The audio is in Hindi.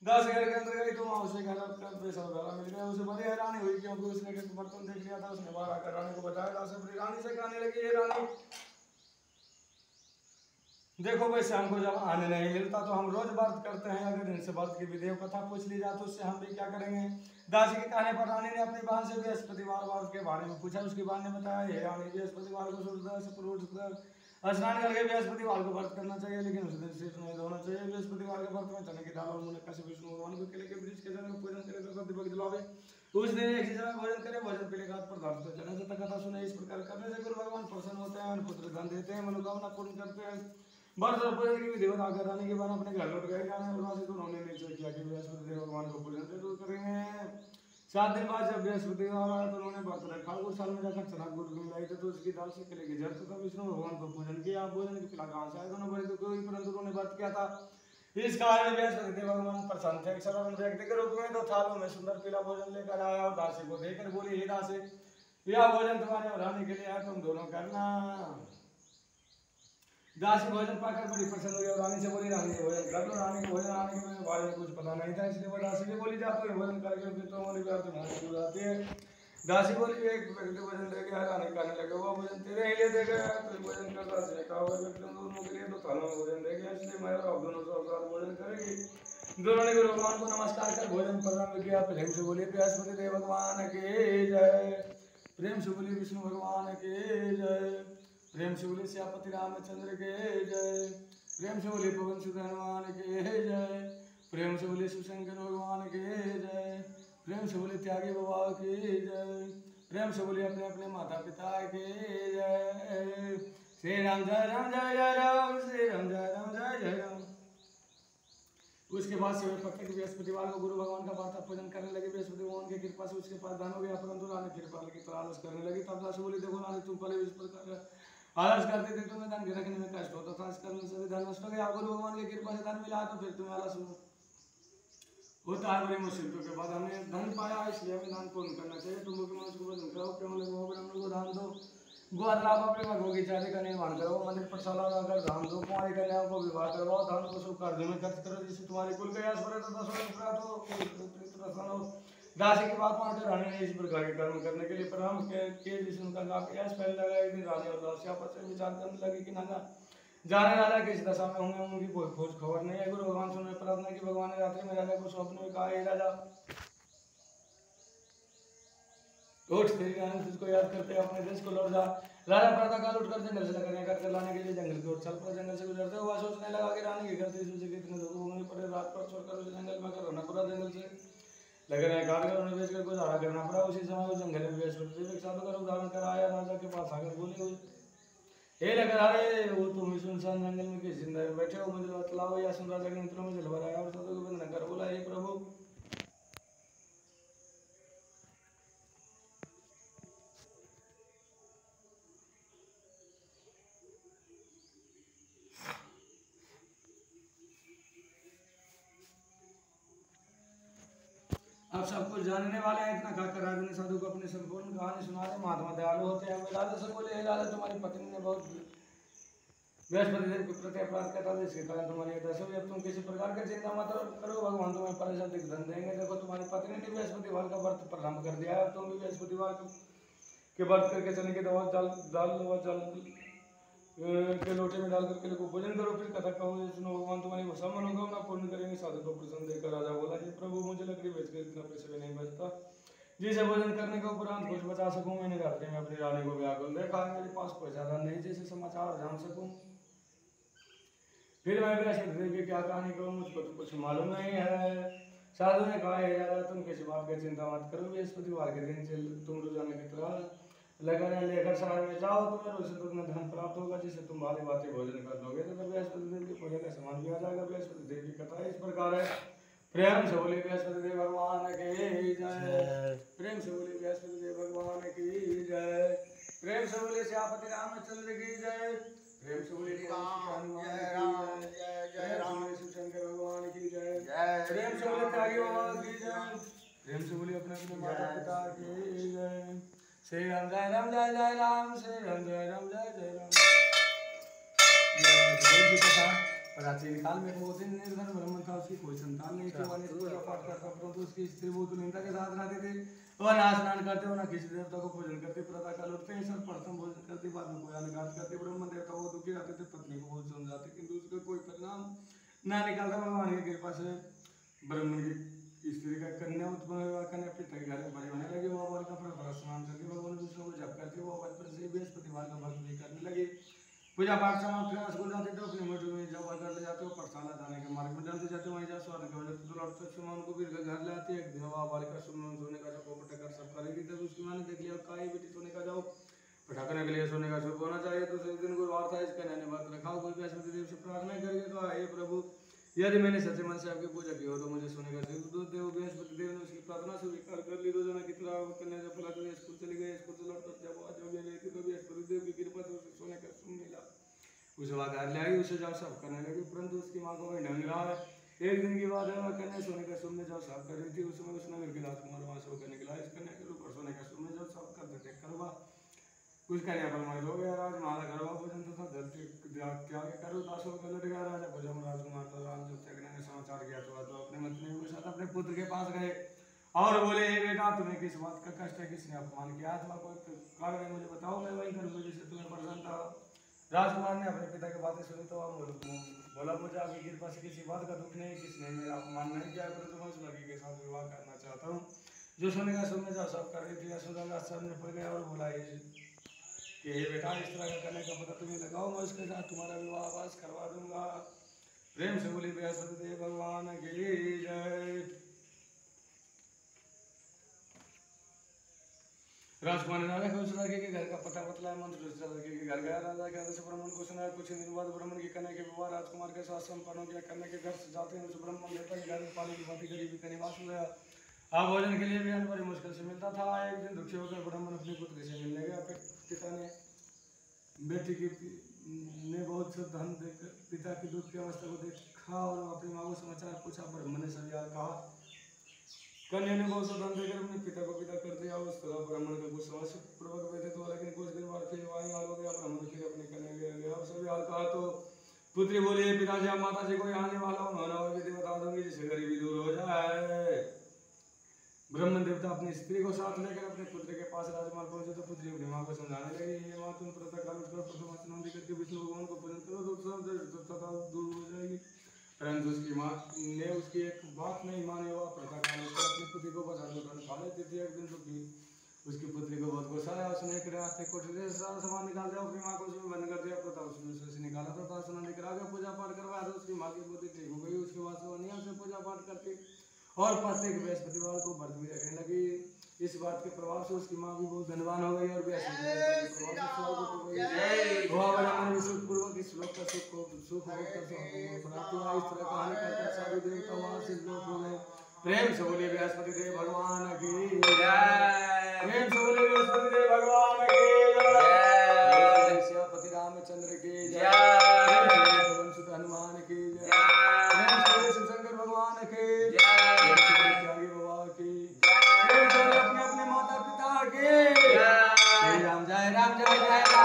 दास घर के अंदर गई तो वहां उसे घर का पैसा वगैरह मिल गया। उसे बड़ी हैरानी हुई क्योंकि उसने एक बर्तन देख लिया था। उसने बाहर आकर रानी को बताया। दास अपनी रानी से कहने लगी, ये रानी देखो वैसे हमको जब आने नहीं मिलता तो हम रोज व्रत करते हैं, अगर इनसे व्रत की विधि कथा पूछ ली जाए तो उससे हम भी क्या करेंगे। दासी के कहने पर रानी ने अपनी बहन से बृहस्पतिवार व्रत के बारे में पूछा। उसकी बहन ने बताया, हे रानी बृहस्पतिवार को सूर्योदय से पूर्व उठकर स्नान करके बृहस्पतिवार को व्रत करना चाहिए, लेकिन उस दिन सिर नहीं धोना चाहिए। बृहस्पतिवार के व्रत में चने की दाल और मुनक्का से विष्णु भगवान को केले के वृक्ष के जल में पूजन करे, दीपक जलावे। उस दिन एक ही समय भोजन करे, भोजन पीले का पदार्थ तो चने से कथा सुने। इस प्रकार करने से गुरु भगवान प्रसन्न होते हैं, पुत्र धन देते हैं, मनोकामना पूर्ण करते हैं। व्रत और पूजन की विधि बता कर रानी के बाद अपने घर लौट गए। जाने और वहां से उन्होंने निश्चय किया कि बृहस्पति भगवान को पूजन जरूर करेंगे। 7 दिन बाद जब बृहस्पतिवार आया तो उन्होंने व्रत रखा। उस साल में जाकर चना गुड़ मिलाई थे तो उसकी दाल से केले की जड़ तथा विष्णु भगवान को पूजन किया। भोजन की पिला कहां से आए, दोनों बड़े दुख हुई, परंतु उन्होंने व्रत किया था। इस कारण बृहस्पति भगवान प्रसन्न थे। साधारण व्यक्ति के रूप में 2 थालों में सुंदर पीला भोजन लेकर आया और दासी को देकर बोली, हे दासी, यह भोजन तुम्हारे और रानी के लिए है, तुम दोनों करना। दासी भोजन पाकर बड़ी प्रसन्न हुई और रानी से बोली, रानी भोजन कर लो। रानी को भोजन आने के बारे में कुछ पता नहीं था, इसलिए वो दासी से बोली, जा तो भोजन करके फिर तो हमारी बात तुम्हारी हो जाती है। दासी बोली, एक व्यक्ति भोजन दे गया। रानी कहने लगे, वो भोजन तेरे ही लिए दे गया, तो भोजन कर। दासी ने कहा, वो व्यक्ति दोनों के लिए 2 थालों में भोजन दे गया, इसलिए मैं और आप दोनों साथ भोजन करेंगे। दोनों ने गुरु भगवान को नमस्कार कर भोजन प्रारंभ किया। प्रेम से बोले बृहस्पति देव भगवान के जय। प्रेम से बोले विष्णु भगवान के जय। प्रेम से बोले श्यामपति रामचंद्र के जय। प्रेम से बोले पवन सुत हनुमान के जय। प्रेम से बोले शिवशंकर भगवान के जय। प्रेम से बोले त्यागी बाबा के जय। प्रेम से बोले अपने अपने माता पिता के जय। श्री राम जय राम जय जय राम, श्री राम जय राम जय जय राम। उसके बाद से वे प्रत्येक बृहस्पतिवार को गुरु भगवान का वार्ता पूजन करने लगे। बृहस्पति भगवान की कृपा से उसके पास धन हो गया, परंतु रानी फिर पहले की तरह आलस करने लगी। तब दासी बोली, देखो रानी, तुम पहले इस प्रकार आलस करते थे, तुम्हें धन रखने में कष्ट होता था, इस करने से भी धन नष्ट हो गया। गुरु भगवान की कृपा से धन मिला तो फिर तुम्हें आलस होता है। बड़ी मुसीबतों के बाद हमने धन पाया, इसलिए हमें दान पूर्ण करना चाहिए। तुम लोग मनुष्य को भोजन कराओ, प्रेम लगो, ब्राह्मण को दान दो, गोअलावा प्रेम बगीचारे का निर्माण करो, मंदिर प्रशाला लगाकर धाम दो, कुमारी कन्याओं को विवाह करवाओ, धन को शुभ कार्यों में खर्च करो, जिससे तुम्हारे कुल का यश बढ़े तथा स्वर्ग प्राप्त हो। दासी की बात मानकर रानी ने इस प्रकार के कर्म करने के लिए प्रारंभ किए, जिससे उनका लाभ यश फैल लगा। एक दिन रानी और दासी आपस में विचार करने लगी कि ना जाने राजा किस दशा में होंगे, उनकी कोई खोज खबर नहीं है। गुरु भगवान से उन्होंने प्रार्थना की। भगवान ने रात्रि में राजा को स्वप्न में कहा, हे राजा, उठ, तेरी रानी तुझको याद करते अपने देश को लौट जा। राजा प्रातःकाल उठकर जंगल से लकड़ियां काटकर लाने के लिए जंगल की ओर चल पड़ा। जंगल से गुजरते हुआ सोचने लगा कि रानी के घर से कितने दुख भोगने पड़े। रात पर छोड़कर उसे जंगल में रहना पड़ा। जंगल से लकड़ियां काटकर उन्हें बेचकर गुजारा करना पड़ा। उसी समय उस जंगल में बृहस्पति एक साधु का रूप धारण कर आया। राजा के पास आकर बोले, हे लकड़हारे, वो तुम इस सुनसान जंगल में किस जिंदा में बैठे हो, मुझे बतलाओ। या सुन राजा के नेत्रों में जल भर आया और साधु को वंदना कर बोला, हे प्रभु, आप सब कुछ जानने वाले हैं। इतना कहकर राजा ने साधु को अपनी संपूर्ण कहानी सुना दी। महात्मा दयालु होते हैं। वे राजा से बोले, हे राजा, तुम्हारी पत्नी ने बहुत बृहस्पति देव के प्रति अपराध किया था, जिसके कारण तुम्हारी दशा हुई। अब तुम किसी प्रकार की चिंता मत करो, भगवान तुम्हें परेशान धन देंगे। देखो, तुम्हारी पत्नी ने बृहस्पतिवार का व्रत प्रारंभ कर दिया है। तुम भी बृहस्पतिवार के व्रत करके चने के दाल व जल के लोटे में डालकर केले को भोजन करो, फिर कथा कहो, सुनो, भगवान तुम्हारी सब मनोकामना पूर्ण करेंगे। साधु को प्रसन्न देखकर राजा बोला, हे प्रभु, मुझे लकड़ी बेचकर इतना पैसे भी नहीं बचता जिसे भोजन करने के उपरांत कुछ बचा सकूं। मैंने रात्रि में अपनी रानी को व्याकुल देखा, मेरे पास कोई ज्यादा नहीं जिसे समाचार जान सकूं। फिर मैं बृहस्पति देव की क्या कहानी कहूँ, मुझको तो कुछ मालूम नहीं है। साधु ने कहा, हे राजा, तुम किसी बात की चिंता मत करो। बृहस्पतिवार के दिन से तुम रोजाना की तरह लेकर शहर में जाओ, तुम्हें रोज से तुम्हें धन प्राप्त होगा, जिससे तुम भारी भांति भोजन कर लोगे, तो बृहस्पति देव की पूजा का सामान भी आ जाएगा। बृहस्पति देव की कथा इस प्रकार है। प्रेम से बोले बृहस्पति देव भगवान की जय। प्रेम से बोले बृहस्पति देव भगवान की जय। प्रेम से बोले श्यामपति रामचंद्र की जय। प्रेम से बोले हनुमान की जय। जय राम, शिवशंकर भगवान की जय। प्रेम से बोले त्यागी बाबा की जय। प्रेम से बोले अपने अपने माता पिता की जय। श्री राम जय राम जय जय राम, श्री राम जय राम जय जय राम। प्राचीन काल में वो दिन निर्धन ब्राह्मण था, उसकी कोई संतान नहीं थी, वह पूजा पाठ करता परंतु उसकी स्त्री बहुत निंदा के साथ रहती थी। वह ना स्नान करते, वह किसी देवता को भोजन करते, प्रातः काल उठते ही सर्वप्रथम भोजन करते, बाद में पूजा निकाल करते। ब्राह्मण देवता वो दुखी रहते थे, पत्नी को बहुत समझाते किंतु उसका कोई परिणाम ना निकालता। भगवान की कृपा से ब्राह्मण की स्त्री का कन्या उत्पन्न हुआ, कन्या पिता के घर में बड़ी होने लगी। वो बाल का फल स्नान करके भगवान विष्णु को जप करके वो बचपन से बृहस्पतिवार का व्रत भी करने लगी। पूजा पाठ समाप्त कर स्कूल जाते थे, अपने मठ में जब कर ले जाते हो, पाठशाला जाने के मार्ग में डालते जाते, वहीं जा स्वाद के वजह तो लौटते समय उनको फिर घर ले आते। एक दिन वह बालिका सोने का सब पटा कर सब करेगी, तब उसकी माँ ने देख लिया, काई बेटी सोने का जाओ पटाखने के लिए सोने का शुभ होना चाहिए। तो उस दिन गुरुवार था, इसका नैने व्रत रखा। कोई बृहस्पति देव से प्रार्थना करके कहा, हे प्रभु, यदि मैंने सच्चे मन से आपकी पूजा की हो तो मुझे सोने का दूध दे। बृहस्पति देव ने उसकी प्रार्थना स्वीकार कर ली। रोजाना की तरह कन्या जब फला स्कूल चली गई, स्कूल से लौटकर जब आज हो गई थी तो बृहस्पति देव की कृपा से उसे सोने का सुन मिला। उसे वह घर ले आई, उसे जब साफ करने लगी, परंतु उसकी माँ को वही ढंग रहा है। एक दिन की बात है, वह कन्या सोने का सुन में जब साफ कर रही थी, उस समय उस नगर के राजकुमार वहां से होकर निकला। इस कन्या के ऊपर सोने का सुन में जब साफ करते देख कर वह कुछ कन्या पर मर हो गया। राजमाता गरबा भोजन तथा जल्दी त्याग करो दासों को लट गया। राजा भोजन राजकुमार तो राम जब त्यागने का समाचार गया तो अपने मंत्रियों के साथ अपने पुत्र के पास गए और बोले, हे बेटा, तुम्हें किस बात का कष्ट है, किसने अपमान किया अथवा कोई कारण है, मुझे बताओ, मैं वही करूँगा जिससे तुम्हें परेशान था। राजकुमार ने अपने पिता की बातें सुनी तो वह बोला, मुझे आपकी कृपा से किसी बात का दुख नहीं, किसने मेरा अपमान नहीं किया, परंतु मैं उस लड़की के साथ विवाह करना चाहता हूँ जो सोने का सुन में जब सब कर रही थी। यशोदा सामने पड़ गया और बोला कि हे बेटा, इस तरह का करने का पता तुम्हें लगाओ, मैं उसके साथ तुम्हारा विवाह आवास करवा दूंगा। प्रेम से बोली बृहस्पति देव भगवान की जय। राजकुमार ने राजा को उस लड़के के घर का पता बतलाया, मंत्र उस लड़के के घर गया। राजा के आदेश ब्राह्मण को सुनाया। कुछ दिन बाद ब्राह्मण की कन्या के विवाह राजकुमार के साथ संपन्न हो गया। कन्या के घर से जाते हैं उस ब्राह्मण देवता के घर में पानी की भांति गरीबी का निवास हो गया। अब भोजन के लिए भी अन्न बड़ी मुश्किल से मिलता था। एक दिन दुखी होकर ब्राह्मण अपनी पुत्री से मिलने गया। पिता ने बेटी की ने बहुत से धन देकर पिता की दुख की अवस्था को देखा और अपनी माँ को समाचार पूछा। ब्राह्मण ने सब यार कहा। कन्या ने बहुत सा धन देकर अपने पिता को विदा कर दिया। उस तरह ब्राह्मण का कुछ समस्या पूर्वक बैठे तो, लेकिन कुछ दिन बाद फिर वही हाल हो गया। ब्राह्मण फिर अपनी कन्या ले गया और सभी हाल कहा तो पुत्री बोली, पिताजी, आप माता जी को यहाँ आने वाला हूँ, और विधि बता दूंगी जिससे गरीबी दूर हो जाए। ब्राह्मण देवता अपनी स्त्री को साथ लेकर अपने पुत्र के पास राजकुमार पहुंचे तो पुत्री अपनी माँ को समझाने लगी, ये माँ, तुम प्रातः काल उठकर प्रथम स्नान करके विष्णु भगवान को पूजन करो तो सब दूर हो जाएगी। परंतु उसकी माँ ने उसकी एक बात नहीं मानी। वह प्रातः काल उठकर अपनी पुत्री को बचा कर खा लेती थी। एक दिन उसकी पुत्री को बहुत गुस्सा आया। उसने एक रास्ते कोठरी से सारा सामान निकाल दिया, अपनी माँ को उसमें बंद कर दिया। प्रताप उसने से निकाला था, स्नान लेकर आगे पूजा पाठ करवाया तो उसकी माँ की बुद्धि ठीक हो गई। उसके बाद से वह नियम से पूजा पाठ करती और प्रत्येक बृहस्पतिवार को व्रत भी रखने लगी। इस बात के प्रभाव से उसकी माँ भी बहुत धनवान हो गई और पूर्वक इस श्लोक का सुख प्राप्त हुआ। इस तरह कहानी करता साधु देवता वहां से लोक हो गए। प्रेम से बोले बृहस्पति देव भगवान की जय। प्रेम से बोले बृहस्पति देव भगवान की जय। श्यामपति रामचंद्र की जय। पवन सुत हनुमान की जय। प्रेम से बोले शिवशंकर भगवान की जय। त्यागी बाबा की जय। प्रेम से बोले अपने अपने माता पिता की जय। श्री राम जय राम जय जय।